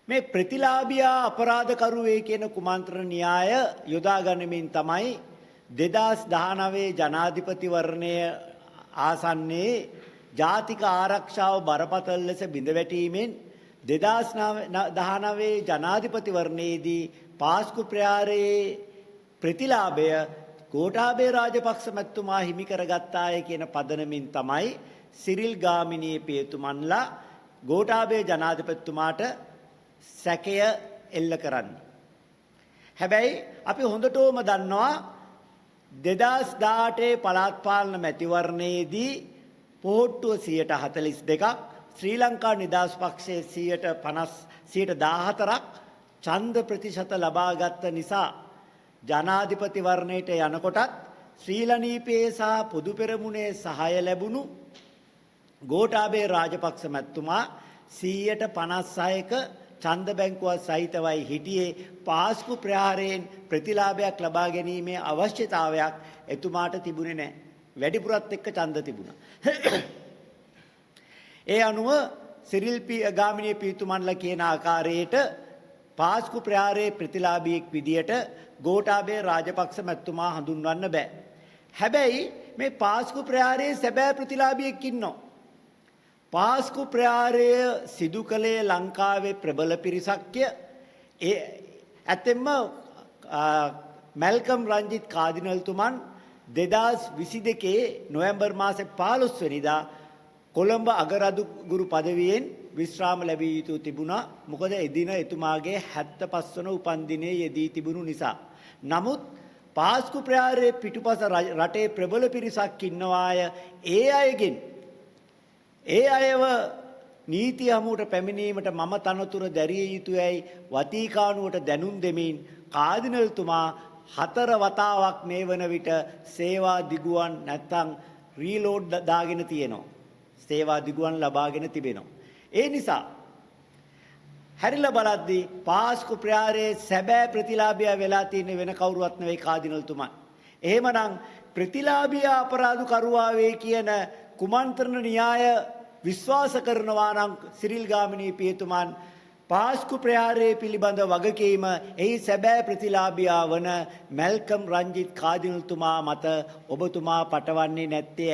මේ ප්‍රතිලාභියා අපරාධකරුවේ කියන කුමන්ත්‍රණ න්‍යාය යොදා ගනිමින් තමයි 2019 ජනාධිපතිවරණය ආසන්නයේ ජාතික ආරක්ෂාව බරපතල ලෙස බිඳ වැටීමෙන් 2019 ජනාධිපතිවරණයේදී පාස්කු ප්‍රහාරයේ ප්‍රතිලාභය ගෝඨාභය රාජපක්ෂ මැතිතුමා හිමි කරගත්තාය කියන පදනමින් තමයි සිරිල් ගාමිණී පියතුමන්ලා ගෝඨාභය ජනාධිපතිතුමාට සැකය එල්ල කරන්නේ. හැබැයි අපි හොඳටම දන්නවා 2018 පළාත් පාලන මැතිවරණයේදී පොහොට්ටුව 42%ක් ශ්‍රී ලංකා නිදහස් පක්ෂයේ 14%ක් ඡන්ද ප්‍රතිශත ලබාගත් නිසා ජනාධිපතිවරණයට යනකොටත් ශ්‍රීලනීපයේ සහ පොදු පෙරමුණේ සහාය ලැබුණු ගෝඨාභය රාජපක්ෂ මැතිතුමා 56%ක ඡන්ද බැංකුව සහිතවයි හිටියේ. පාස්කු ප්‍රහාරයෙන් ප්‍රතිලාභයක් ලබා ගැනීමේ අවශ්‍යතාවයක් එතුමාට තිබුණේ නැහැ. වැඩිපුරත් එක්ක ඡන්ද තිබුණා. ඒ අනුව සිරිල් ගාමිණී පියතුමන්ලා කියන ආකාරයට පාස්කු ප්‍රහාරයේ ප්‍රතිලාභියෙක් විදියට ගෝඨාභය රාජපක්ෂ මැතිතුමා හඳුන්වන්න බෑ. හැබැයි මේ පාස්කු ප්‍රහාරයේ සැබෑ ප්‍රතිලාභියෙක් ඉන්නවා. පාස්කු ප්‍රහාරය සිදු කළේ ලංකාවේ ප්‍රබල පිරිසක්ය. ඇත්තෙන්ම මැල්කම් රංජිත් කාදිනල්තුමන් 2022 නොවැම්බර් මාසේ 15 වෙනිදා කොළඹ අගරදුගුරු පදවියෙන් විශ්‍රාම ලැබිය යුතු තිබුණා. මොකද එදින එතුමාගේ 75 වන උපන්දිනයේ යෙදී තිබුණු නිසා. නමුත් පාස්කු ප්‍රහාරයේ පිටුපස රටේ ප්‍රබල පිරිසක් ඉන්නවාය. ඒ අයව නීති හමුවට පැමිණීමට මම තනතුර දැරිය යුතුයයි වතීකානුවට දැනුම් දෙමින් කාදිනල්තුමා 4 වතාවක් මේ වන විට සේවා දිගුවන් නැත්තම් රීලෝඩ් දාගෙන තියෙනවා. සේවා දිගුවන් ලබාගෙන තිබෙනවා. ඒ නිසා හැරිලා බලද්දී පාස්කු ප්‍රහාරයේ සැබෑ ප්‍රතිලාභියා වෙලා තියෙන වෙන කවුරුවත් නෙවෙයි කාදිනල්තුමා. එහෙමනම් ප්‍රතිලාභියා අපරාධ කරුවා වේ කියන කුමන්ත්‍රණ න්‍යාය විශ්වාස කරනවා නම් සිරිල් ගාමිණී පියතුමන් පාස්කු ප්‍රහාරයේ පිළිබඳ වගකීම එහි සැබෑ ප්‍රතිලාභියා වන මැල්කම් රංජිත් කාදිනල්තුමා මත ඔබතුමා පටවන්නේ නැත්තේ